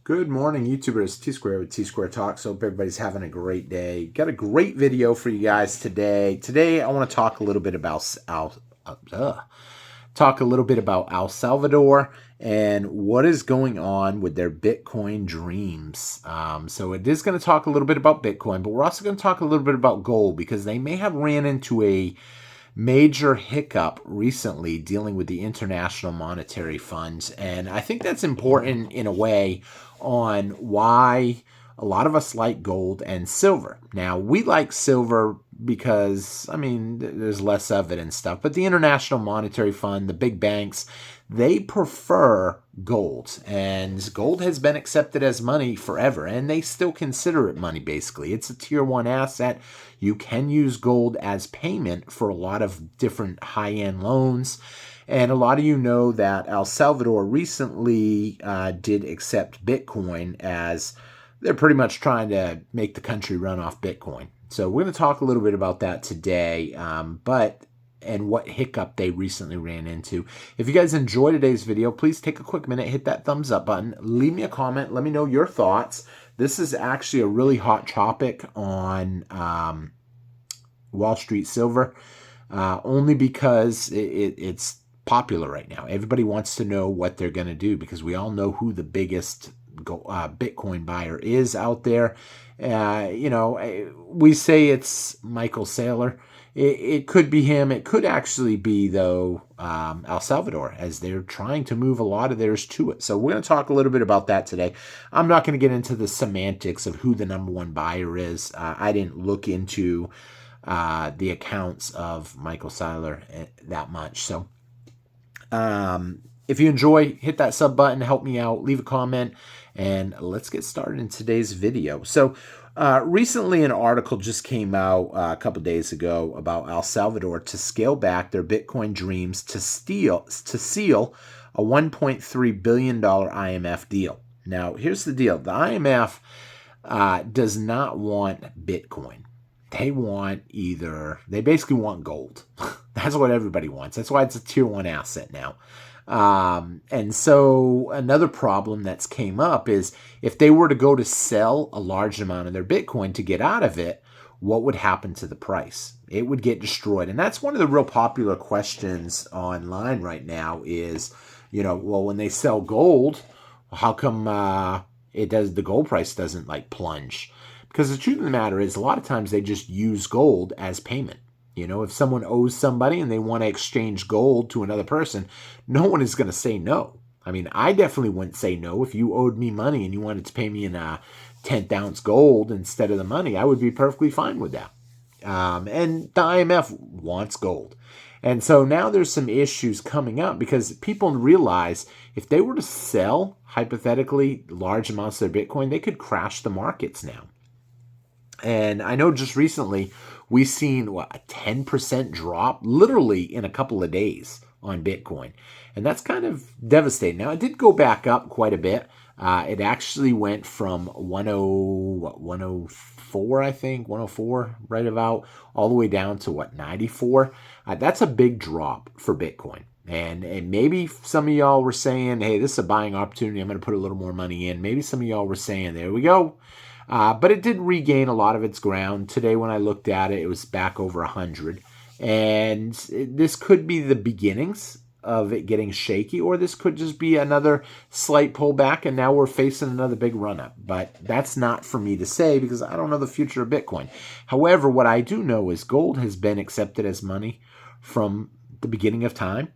Good morning, YouTubers. T-Square with T-Square Talks. Hope everybody's having a great day. Got a great video for you guys today. Today, I want to talk a little bit about El Salvador and what is going on with their Bitcoin dreams. So it is going to talk a little bit about Bitcoin, but we're also going to talk a little bit about gold because they may have ran into a major hiccup recently dealing with the International Monetary Fund. And I think that's important in a way on why a lot of us like gold and silver. Now, we like silver because, there's less of it and stuff. But the International Monetary Fund, the big banks, they prefer gold. And gold has been accepted as money forever. And they still consider it money, basically. It's a tier 1 asset. You can use gold as payment for a lot of different high-end loans. And a lot of you know that El Salvador recently did accept Bitcoin as they're pretty much trying to make the country run off Bitcoin. So we're going to talk a little bit about that today, and what hiccup they recently ran into. If you guys enjoyed today's video, please take a quick minute, hit that thumbs up button, leave me a comment, let me know your thoughts. This is actually a really hot topic on Wall Street silver, only because it's popular right now. Everybody wants to know what they're going to do because we all know who the biggest Bitcoin buyer is out there. We say it's Michael Saylor. It could be him. It could actually be, though, El Salvador, as they're trying to move a lot of theirs to it. So we're going to talk a little bit about that today. I'm not going to get into the semantics of who the number one buyer is. I didn't look into the accounts of Michael Saylor that much. So if you enjoy, hit that sub button, help me out, leave a comment, and let's get started in today's video. So recently an article just came out a couple days ago about El Salvador to scale back their Bitcoin dreams to seal a $1.3 billion IMF deal. Now, here's the deal. The IMF does not want Bitcoin. They basically want gold. That's what everybody wants. That's why it's a tier 1 asset now. And so another problem that's came up is if they were to go to sell a large amount of their Bitcoin to get out of it, what would happen to the price? It would get destroyed. And that's one of the real popular questions online right now is, well, when they sell gold, how come the gold price doesn't plunge? Because the truth of the matter is a lot of times they just use gold as payment. If someone owes somebody and they want to exchange gold to another person, no one is going to say no. I definitely wouldn't say no. If you owed me money and you wanted to pay me in a 10th ounce gold instead of the money, I would be perfectly fine with that. And the IMF wants gold. And so now there's some issues coming up because people realize if they were to sell, hypothetically, large amounts of their Bitcoin, they could crash the markets now. And I know just recently we've seen a 10% drop literally in a couple of days on Bitcoin. And that's kind of devastating. Now, it did go back up quite a bit. It actually went from 104, I think, 104 right about, all the way down to 94. That's a big drop for Bitcoin. And maybe some of y'all were saying, hey, this is a buying opportunity. I'm going to put a little more money in. Maybe some of y'all were saying, there we go. But it did regain a lot of its ground. Today when I looked at it, it was back over 100. And this could be the beginnings of it getting shaky, or this could just be another slight pullback, and now we're facing another big run-up. But that's not for me to say because I don't know the future of Bitcoin. However, what I do know is gold has been accepted as money from the beginning of time.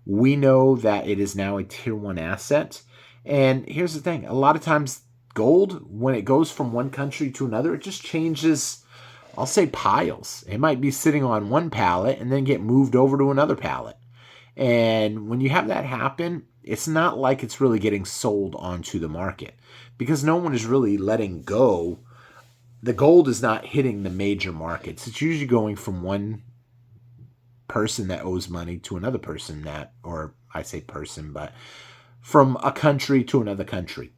We know that it is now a tier 1 asset. And here's the thing. A lot of times gold, when it goes from one country to another, it just changes, I'll say, piles. It might be sitting on one pallet and then get moved over to another pallet. And when you have that happen, it's not like it's really getting sold onto the market because no one is really letting go. The gold is not hitting the major markets. It's usually going from one person that owes money to another person or I say person, but from a country to another country.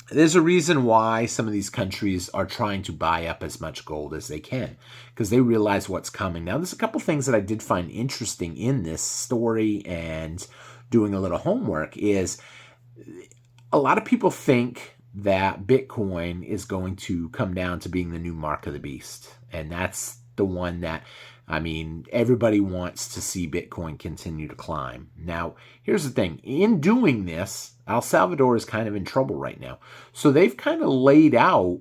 There's a reason why some of these countries are trying to buy up as much gold as they can because they realize what's coming. Now, there's a couple things that I did find interesting in this story and doing a little homework is a lot of people think that Bitcoin is going to come down to being the new mark of the beast. And that's the one that, I mean, everybody wants to see Bitcoin continue to climb. Now, here's the thing. In doing this, El Salvador is kind of in trouble right now. So they've kind of laid out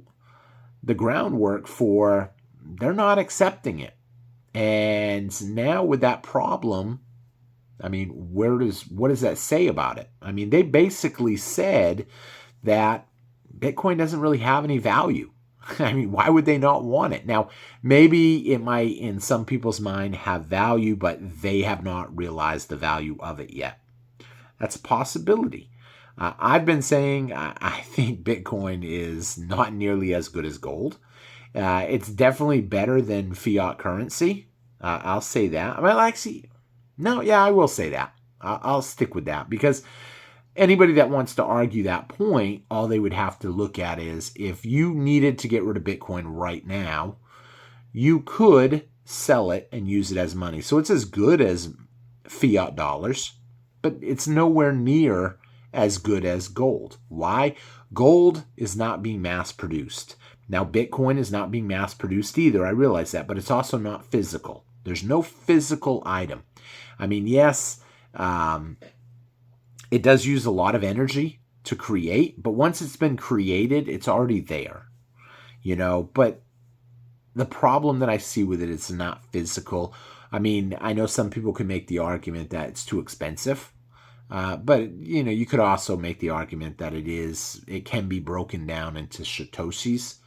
the groundwork for they're not accepting it. And now with that problem, I mean, what does that say about it? I mean, they basically said that Bitcoin doesn't really have any value. I mean, why would they not want it? Now, maybe it might, in some people's mind, have value, but they have not realized the value of it yet. That's a possibility. I've been saying I think Bitcoin is not nearly as good as gold. It's definitely better than fiat currency. I'll say that. Well, actually, no, yeah, I will say that. I'll stick with that because anybody that wants to argue that point, all they would have to look at is if you needed to get rid of Bitcoin right now, you could sell it and use it as money. So it's as good as fiat dollars, but it's nowhere near as good as gold. Why? Gold is not being mass produced. Now, Bitcoin is not being mass produced either. I realize that, but it's also not physical. There's no physical item. I mean, yes, it does use a lot of energy to create, but once it's been created, it's already there, but the problem that I see with it is not physical. I mean, I know some people can make the argument that it's too expensive, but you could also make the argument that it can be broken down into Satoshis.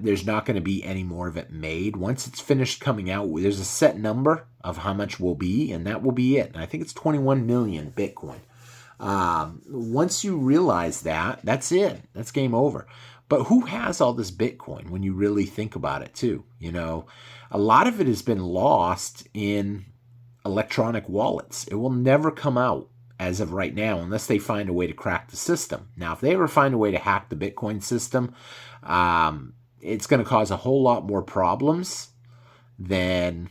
There's not going to be any more of it made. Once it's finished coming out, there's a set number of how much will be, and that will be it. And I think it's 21 million Bitcoin. Once you realize that, that's it. That's game over. But who has all this Bitcoin when you really think about it too? A lot of it has been lost in electronic wallets. It will never come out as of right now unless they find a way to crack the system. Now, if they ever find a way to hack the Bitcoin system, it's going to cause a whole lot more problems than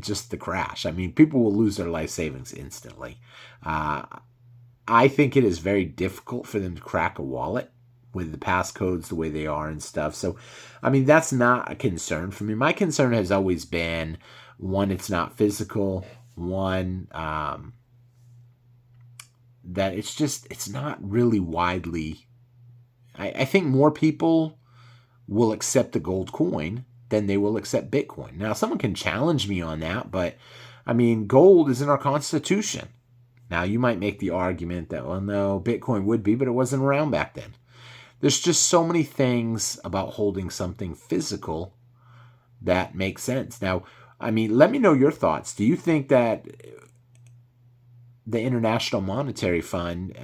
just the crash. I mean, people will lose their life savings instantly. I think it is very difficult for them to crack a wallet with the passcodes the way they are and stuff. So, I mean, that's not a concern for me. My concern has always been, one, it's not physical. One, that it's not really widely. I think more people will accept the gold coin than they will accept Bitcoin. Now, someone can challenge me on that, but I mean, gold is in our Constitution. Now, you might make the argument that, well, no, Bitcoin would be, but it wasn't around back then. There's just so many things about holding something physical that make sense. Now, I mean, let me know your thoughts. Do you think that the International Monetary Fund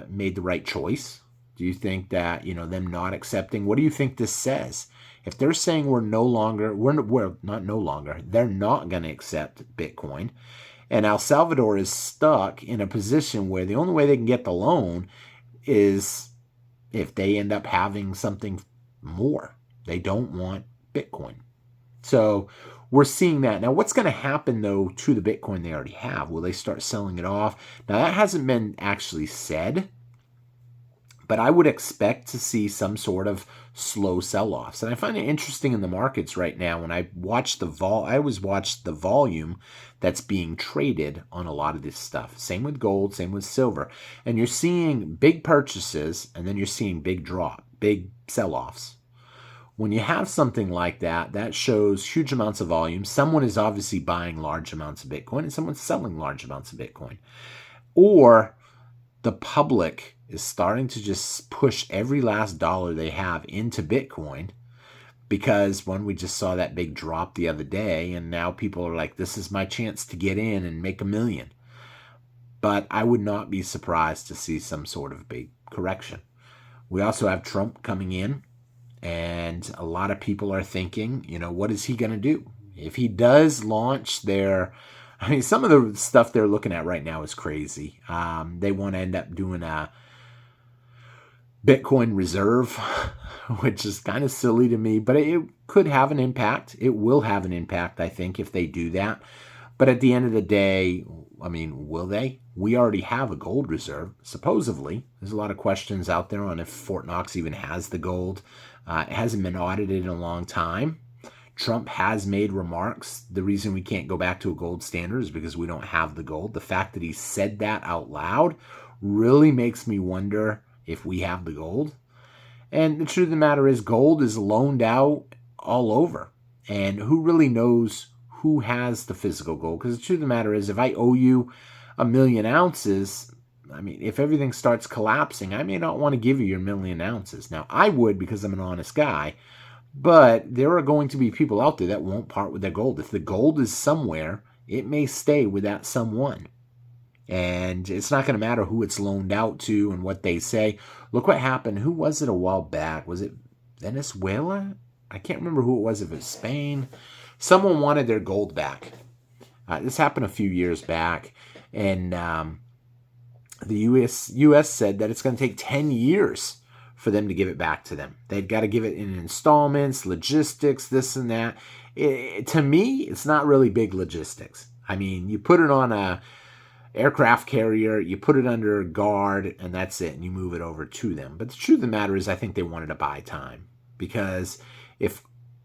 made the right choice? Do you think that, them not accepting, what do you think this says? If they're saying they're not going to accept Bitcoin, and El Salvador is stuck in a position where the only way they can get the loan is if they end up having something more. They don't want Bitcoin. So we're seeing that. Now, what's going to happen, though, to the Bitcoin they already have? Will they start selling it off? Now, that hasn't been actually said, but I would expect to see some sort of slow sell-offs. And I find it interesting in the markets right now when I watch I always watch the volume that's being traded on a lot of this stuff. Same with gold, same with silver. And you're seeing big purchases, and then you're seeing big sell-offs. When you have something like that, that shows huge amounts of volume. Someone is obviously buying large amounts of Bitcoin, and someone's selling large amounts of Bitcoin. Or the public is starting to just push every last dollar they have into Bitcoin because, we just saw that big drop the other day, and now people are like, this is my chance to get in and make $1 million. But I would not be surprised to see some sort of big correction. We also have Trump coming in, and a lot of people are thinking, what is he going to do? If he does launch some of the stuff they're looking at right now is crazy. They want to end up doing a Bitcoin reserve, which is kind of silly to me, but it could have an impact. It will have an impact, I think, if they do that. But at the end of the day, I mean, will they? We already have a gold reserve, supposedly. There's a lot of questions out there on if Fort Knox even has the gold. It hasn't been audited in a long time. Trump has made remarks. The reason we can't go back to a gold standard is because we don't have the gold. The fact that he said that out loud really makes me wonder if we have the gold. And the truth of the matter is gold is loaned out all over. And who really knows who has the physical gold? Because the truth of the matter is if I owe you 1,000,000 ounces, I mean, if everything starts collapsing, I may not want to give you your 1,000,000 ounces. Now, I would because I'm an honest guy. But there are going to be people out there that won't part with their gold. If the gold is somewhere, it may stay with that someone. And it's not going to matter who it's loaned out to and what they say. Look what happened. Who was it a while back? Was it Venezuela? I can't remember who it was. If it was Spain. Someone wanted their gold back. This happened a few years back. And the U.S. said that it's going to take 10 years for them to give it back to them. They've got to give it in installments, logistics, this and that. To me, it's not really big logistics. I mean, you put it on a aircraft carrier, you put it under guard, and that's it, and you move it over to them. But the truth of the matter is I think they wanted to buy time. Because if,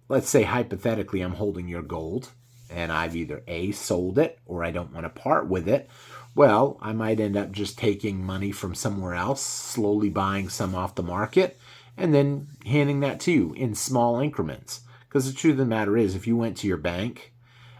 let's say hypothetically, I'm holding your gold, and I've either A, sold it, or I don't want to part with it, well, I might end up just taking money from somewhere else, slowly buying some off the market, and then handing that to you in small increments. Because the truth of the matter is, if you went to your bank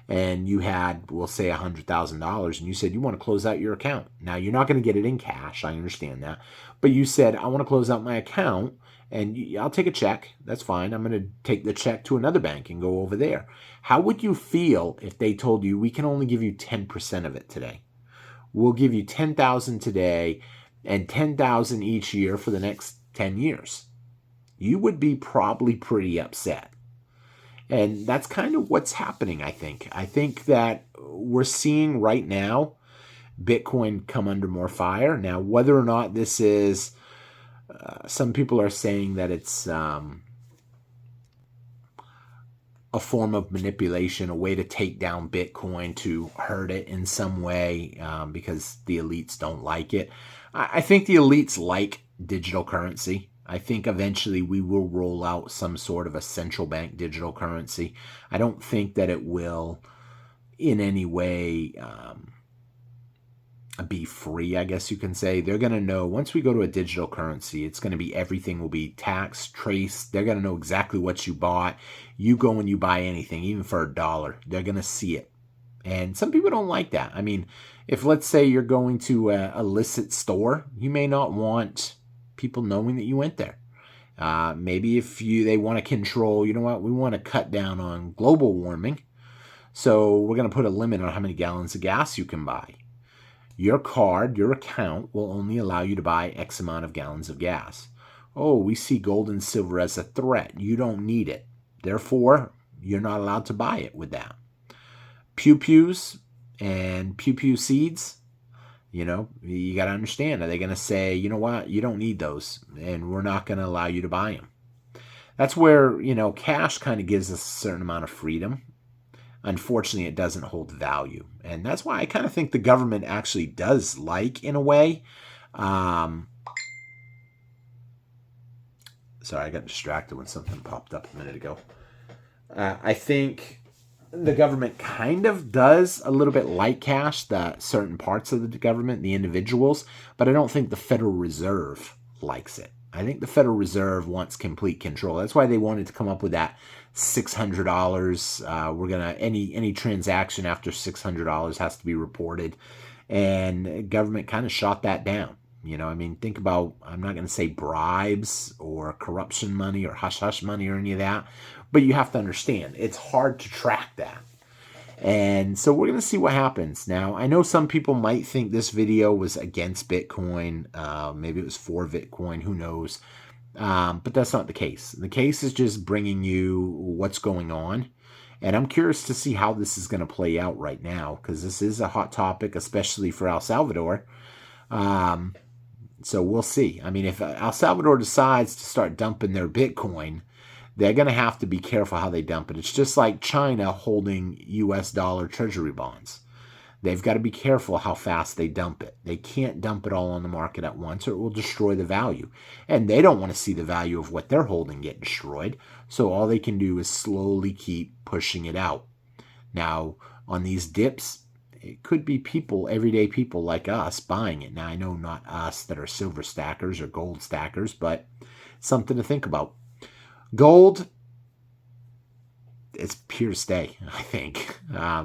and you had, we'll say, $100,000, and you said you want to close out your account. Now, you're not going to get it in cash. I understand that. But you said, I want to close out my account, and I'll take a check. That's fine. I'm going to take the check to another bank and go over there. How would you feel if they told you, we can only give you 10% of it today? We'll give you $10,000 today and $10,000 each year for the next 10 years. You would be probably pretty upset. And that's kind of what's happening, I think. I think that we're seeing right now Bitcoin come under more fire. Now, whether or not this is, some people are saying that it's a form of manipulation, a way to take down Bitcoin, to hurt it in some way because the elites don't like it. I think the elites like digital currency. I think eventually we will roll out some sort of a central bank digital currency. I don't think that it will in any way be free, I guess you can say. They're going to know once we go to a digital currency, it's going to be everything will be tax traced. They're going to know exactly what you bought. You go and you buy anything, even for $1, they're going to see it. And some people don't like that. I mean, if let's say you're going to a illicit store, you may not want people knowing that you went there. Maybe if they want to control, you know what, we want to cut down on global warming. So we're going to put a limit on how many gallons of gas you can buy. Your card, your account will only allow you to buy X amount of gallons of gas. Oh, we see gold and silver as a threat. You don't need it. Therefore, you're not allowed to buy it with that. Pew-pews and pew-pew seeds, you got to understand. Are they going to say, you know what, you don't need those, and we're not going to allow you to buy them? That's where, cash kind of gives us a certain amount of freedom. Unfortunately, it doesn't hold value. And that's why I kind of think the government actually does like, in a way. Sorry, I got distracted when something popped up a minute ago. I think the government kind of does a little bit like cash, the certain parts of the government, the individuals, but I don't think the Federal Reserve likes it. I think the Federal Reserve wants complete control. That's why they wanted to come up with that $600. We're gonna any transaction after $600 has to be reported, and government kind of shot that down. Think about, I'm not going to say bribes or corruption money or hush-hush money or any of that, but you have to understand, it's hard to track that. And so we're going to see what happens. Now, I know some people might think this video was against Bitcoin. Maybe it was for Bitcoin, who knows? But that's not the case. The case is just bringing you what's going on. And I'm curious to see how this is going to play out right now, because this is a hot topic, especially for El Salvador. So we'll see. I mean, if El Salvador decides to start dumping their Bitcoin, they're going to have to be careful how they dump it. It's just like China holding U.S. dollar treasury bonds. they've got to be careful how fast they dump it. They can't dump it all on the market at once or it will destroy the value. And they don't want to see the value of what they're holding get destroyed. So all they can do is slowly keep pushing it out. Now, on these dips, it could be people, everyday people like us, buying it. Now, I know not us that are silver stackers or gold stackers, but something to think about. Gold, it's here to stay, I think.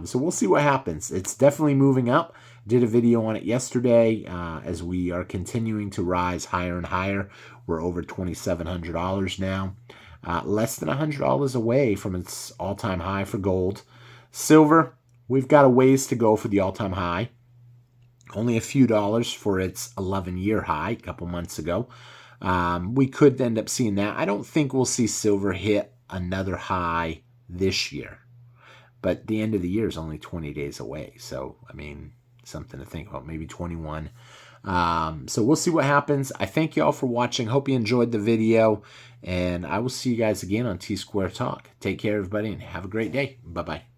So we'll see what happens. It's definitely moving up. Did a video on it yesterday as we are continuing to rise higher and higher. We're over $2,700 now. Less than $100 away from its all-time high for gold. Silver, we've got a ways to go for the all-time high. Only a few dollars for its 11-year high a couple months ago. We could end up seeing that. I don't think we'll see silver hit another high this year. But the end of the year is only 20 days away. So, I mean, something to think about. Maybe 21. So we'll see what happens. I thank you all for watching. Hope you enjoyed the video. And I will see you guys again on T-Square Talk. Take care, everybody, and have a great day. Bye-bye.